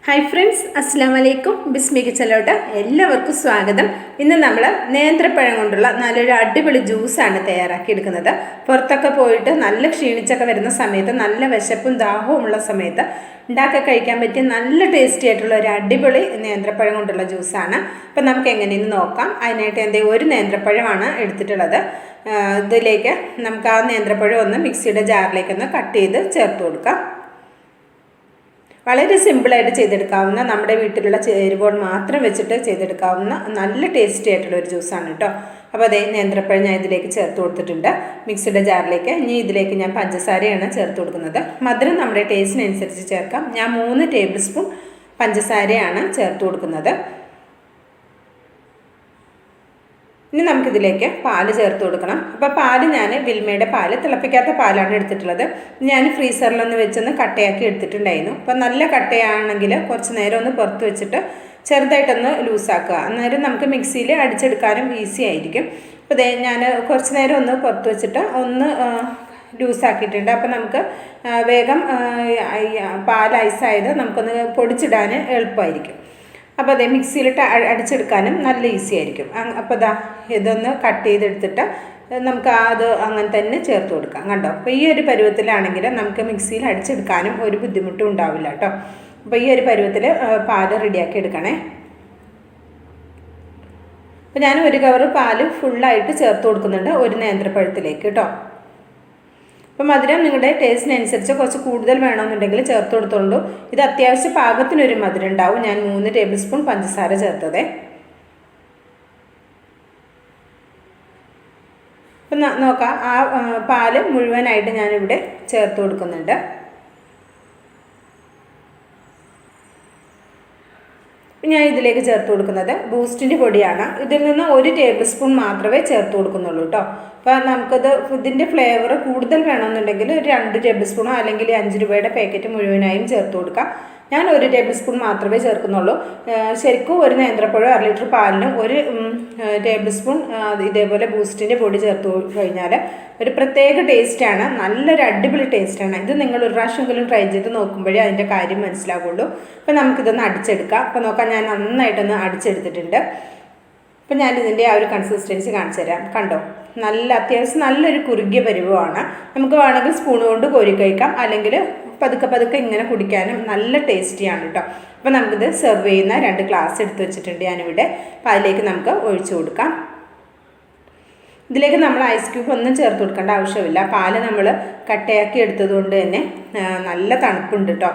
Hi friends, അസ്സാം വലൈക്കും. ബിസ്മി കിച്ചനിലോട്ട് എല്ലാവർക്കും സ്വാഗതം. ഇന്ന് നമ്മൾ നേന്ത്രപ്പഴം കൊണ്ടുള്ള നല്ലൊരു അടിപൊളി ജ്യൂസാണ് തയ്യാറാക്കിയെടുക്കുന്നത്. പുറത്തൊക്കെ പോയിട്ട് നല്ല ക്ഷീണിച്ചൊക്കെ വരുന്ന സമയത്ത്, നല്ല വിശപ്പും ദാഹവും ഉള്ള സമയത്ത് ഉണ്ടാക്കി കഴിക്കാൻ പറ്റിയ നല്ല ടേസ്റ്റി ആയിട്ടുള്ള ഒരു അടിപൊളി നേന്ത്രപ്പഴം കൊണ്ടുള്ള ജ്യൂസാണ്. അപ്പം നമുക്ക് എങ്ങനെയെന്ന് നോക്കാം. അതിനായിട്ട് ഒരു നേന്ത്രപ്പഴമാണ് എടുത്തിട്ടുള്ളത്. ഇതിലേക്ക് നമുക്ക് ആ നേന്ത്രപ്പഴം ഒന്ന് മിക്സിയുടെ ജാറിലേക്കൊന്ന് കട്ട് ചെയ്ത് ചേർത്ത് കൊടുക്കാം. വളരെ സിമ്പിളായിട്ട് ചെയ്തെടുക്കാവുന്ന, നമ്മുടെ വീട്ടിലുള്ള ചേരുവകൾ മാത്രം വെച്ചിട്ട് ചെയ്തെടുക്കാവുന്ന നല്ല ടേസ്റ്റി ആയിട്ടുള്ള ഒരു ജ്യൂസാണ് കേട്ടോ. അപ്പോൾ അതേ നേന്ത്രപ്പഴം ഞാൻ ഇതിലേക്ക് ചേർത്ത് കൊടുത്തിട്ടുണ്ട് മിക്സിയുടെ ജാറിലേക്ക്. ഇനി ഇതിലേക്ക് ഞാൻ പഞ്ചസാരയാണ് ചേർത്ത് കൊടുക്കുന്നത്. മധുരം നമ്മുടെ ടേസ്റ്റിനനുസരിച്ച് ചേർക്കാം. ഞാൻ 3 ടേബിൾ സ്പൂൺ പഞ്ചസാരയാണ് ചേർത്ത് കൊടുക്കുന്നത്. ഇനി നമുക്കിതിലേക്ക് പാല് ചേർത്ത് കൊടുക്കണം. അപ്പോൾ പാല് ഞാൻ വിൽമയുടെ പാല്, തിളപ്പിക്കാത്ത പാലാണ് എടുത്തിട്ടുള്ളത്. ഞാൻ ഫ്രീസറിലൊന്ന് വെച്ചൊന്ന് കട്ടയാക്കി എടുത്തിട്ടുണ്ടായിരുന്നു. അപ്പോൾ നല്ല കട്ടയാണെങ്കിൽ കുറച്ച് നേരം ഒന്ന് പുറത്ത് വെച്ചിട്ട് ചെറുതായിട്ടൊന്ന് ലൂസാക്കുക. അന്നേരം നമുക്ക് മിക്സിയിൽ അടിച്ചെടുക്കാനും ഈസി ആയിരിക്കും. അപ്പോൾ ഞാൻ കുറച്ച് നേരം ഒന്ന് പുറത്ത് വെച്ചിട്ട് ഒന്ന് ലൂസാക്കിയിട്ടുണ്ട്. അപ്പോൾ നമുക്ക് വേഗം പാൽ ഐസായത് നമുക്കൊന്ന് പൊടിച്ചിടാൻ എളുപ്പമായിരിക്കും. അപ്പോൾ അതേ മിക്സിയിലിട്ട് അടിച്ചെടുക്കാനും നല്ല ഈസി ആയിരിക്കും. അപ്പോൾ ഇതൊന്ന് കട്ട് ചെയ്തെടുത്തിട്ട് നമുക്ക് അത് അങ്ങനെ തന്നെ ചേർത്ത് കൊടുക്കാം. കണ്ടോ? അപ്പോൾ ഈ ഒരു പരുവത്തിലാണെങ്കിൽ നമുക്ക് മിക്സിയിൽ അടിച്ചെടുക്കാനും ഒരു ബുദ്ധിമുട്ടും ഉണ്ടാവില്ല കേട്ടോ. അപ്പോൾ ഈ ഒരു പരുവത്തിൽ പാല് റെഡിയാക്കി എടുക്കണേ. അപ്പോൾ ഞാൻ 1 കവർ പാല് ഫുള്ളായിട്ട് ചേർത്ത് കൊടുക്കുന്നുണ്ട് ഒരു നേന്ത്രപ്പഴത്തിലേക്ക് കേട്ടോ. അപ്പോൾ മധുരം നിങ്ങളുടെ ടേസ്റ്റിനനുസരിച്ച് കുറച്ച് കൂടുതൽ വേണമെന്നുണ്ടെങ്കിൽ ചേർത്ത് കൊടുത്തോളൂ. ഇത് അത്യാവശ്യം പാകത്തിനൊരു മധുരം ഉണ്ടാവും. ഞാൻ 3 ടേബിൾ സ്പൂൺ പഞ്ചസാര ചേർത്തതേ. അപ്പം നോക്കാം, ആ പാല് മുഴുവനായിട്ട് ഞാനിവിടെ ചേർത്ത് കൊടുക്കുന്നുണ്ട്. ഞാൻ ഇതിലേക്ക് ചേർത്ത് കൊടുക്കുന്നത് ബൂസ്റ്റിൻ്റെ പൊടിയാണ്. ഇതിൽ നിന്ന് 1 ടേബിൾ സ്പൂൺ മാത്രമേ ചേർത്ത് കൊടുക്കുന്നുള്ളൂ കേട്ടോ. അപ്പോൾ നമുക്കത് ഇതിൻ്റെ ഫ്ലേവർ കൂടുതൽ വേണമെന്നുണ്ടെങ്കിൽ ഒരു 2 ടേബിൾ സ്പൂണോ അല്ലെങ്കിൽ 5 രൂപയുടെ പാക്കറ്റ് മുഴുവനായും ചേർത്ത് കൊടുക്കാം. ഞാൻ 1 ടേബിൾ സ്പൂൺ മാത്രമേ ചേർക്കുന്നുള്ളൂ. ശരിക്കും ഒരു നേന്ത്രപ്പഴം 1 ലിറ്റർ പാലിനും 1 ടേബിൾ സ്പൂൺ ഇതേപോലെ ബൂസ്റ്റിൻ്റെ പൊടി ചേർത്ത് കഴിഞ്ഞാൽ ഒരു പ്രത്യേക ടേസ്റ്റാണ്. നല്ലൊരു അടിപൊളി ടേസ്റ്റാണ്. ഇത് നിങ്ങൾ ഒരു പ്രാവശ്യമെങ്കിലും ട്രൈ ചെയ്ത് നോക്കുമ്പോഴേ അതിൻ്റെ കാര്യം മനസ്സിലാകുള്ളൂ. അപ്പോൾ നമുക്കിതൊന്ന് അടിച്ചെടുക്കാം. അപ്പോൾ നോക്കാം, ഞാൻ നന്നായിട്ടൊന്ന് അടിച്ചെടുത്തിട്ടുണ്ട്. അപ്പോൾ ഞാനിതിൻ്റെ ആ ഒരു കൺസിസ്റ്റൻസി കാണിച്ചു തരാം. കണ്ടോ? അത്യാവശ്യം നല്ലൊരു കുറുകിയ പരുവമാണ്. നമുക്ക് വേണമെങ്കിൽ സ്പൂൺ കൊണ്ട് കോരി കഴിക്കാം, അല്ലെങ്കിൽ പതുക്കെ ഇങ്ങനെ കുടിക്കാനും നല്ല ടേസ്റ്റിയാണ് കേട്ടോ. അപ്പോൾ നമുക്കിത് സെർവ് ചെയ്യുന്ന 2 ഗ്ലാസ് എടുത്ത് വെച്ചിട്ടുണ്ട് ഞാനിവിടെ. അപ്പോൾ അതിലേക്ക് നമുക്ക് ഒഴിച്ചു കൊടുക്കാം. ഇതിലേക്ക് നമ്മൾ ഐസ് ക്യൂബ് ഒന്നും ചേർത്ത് കൊടുക്കേണ്ട ആവശ്യമില്ല. പാല് നമ്മൾ കട്ടയാക്കി എടുത്തത് കൊണ്ട് തന്നെ നല്ല തണുപ്പുണ്ട് കേട്ടോ.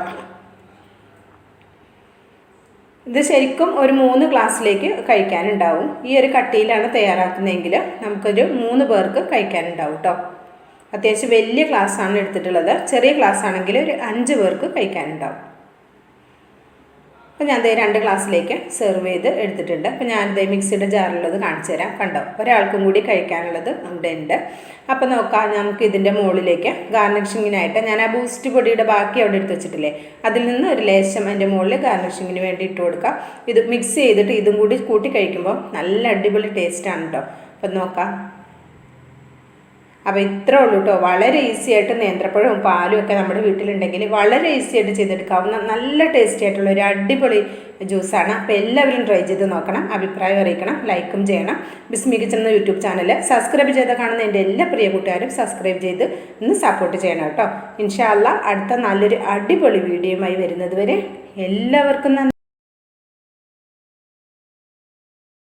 ഇത് ശരിക്കും ഒരു 3 ഗ്ലാസ്സിലേക്ക് കഴിക്കാനുണ്ടാവും. ഈ ഒരു കട്ടിയിലാണ് തയ്യാറാക്കുന്നതെങ്കിൽ നമുക്കൊരു 3 പേർക്ക് കഴിക്കാനുണ്ടാവും കേട്ടോ. അത്യാവശ്യം വലിയ ഗ്ലാസ്സാണ് എടുത്തിട്ടുള്ളത്. ചെറിയ ഗ്ലാസ് ആണെങ്കിൽ ഒരു 5 പേർക്ക് കഴിക്കാനുണ്ടാവും. അപ്പോൾ ഞാൻ 2 ഗ്ലാസ്സിലേക്ക് സെർവ് ചെയ്ത് എടുത്തിട്ടുണ്ട്. അപ്പോൾ ഞാനിത് മിക്സിയുടെ ജാറിലുള്ളത് കാണിച്ചു തരാം. കണ്ടോ? ഒരാൾക്കും കൂടി കഴിക്കാനുള്ളത് ഇവിടെ ഉണ്ട്. അപ്പോൾ നോക്കാം, നമുക്ക് ഇതിൻ്റെ മുകളിലേക്ക് ഗാർണിഷിങ്ങിനായിട്ട് ഞാൻ ആ ബൂസ്റ്റ് പൊടിയുടെ ബാക്കി അവിടെ എടുത്ത് വെച്ചിട്ടില്ലേ, അതിൽ നിന്ന് ഒരു ലേശം അതിൻ്റെ മുകളിൽ ഗാർണിഷിങ്ങിന് വേണ്ടി ഇട്ട് കൊടുക്കാം. ഇത് മിക്സ് ചെയ്തിട്ട് ഇതും കൂടി കൂട്ടി കഴിക്കുമ്പോൾ നല്ല അടിപൊളി ടേസ്റ്റാണ് കേട്ടോ. അപ്പം നോക്കാം. അപ്പോൾ ഇത്രേ ഉള്ളൂ കേട്ടോ. വളരെ ഈസി ആയിട്ട് നേന്ത്രപ്പഴവും പാലും ഒക്കെ നമ്മുടെ വീട്ടിലുണ്ടെങ്കിൽ വളരെ ഈസി ആയിട്ട് ചെയ്തെടുക്കാവുന്ന നല്ല ടേസ്റ്റി ആയിട്ടുള്ള ഒരു അടിപൊളി ജ്യൂസാണ്. അപ്പോൾ എല്ലാവരും ട്രൈ ചെയ്ത് നോക്കണം, അഭിപ്രായം അറിയിക്കണം, ലൈക്കും ചെയ്യണം. ബിസ്മി കിച്ചൻ എന്ന യൂട്യൂബ് ചാനൽ സബ്സ്ക്രൈബ് ചെയ്ത് കാണുന്ന എൻ്റെ എല്ലാ പ്രിയ കൂട്ടുകാരും സബ്സ്ക്രൈബ് ചെയ്ത് ഒന്ന് സപ്പോർട്ട് ചെയ്യണം കേട്ടോ. ഇൻഷാ അല്ലാഹ് അടുത്ത നല്ലൊരു അടിപൊളി വീഡിയോയുമായി വരുന്നത് വരെ എല്ലാവർക്കും നന്ദി.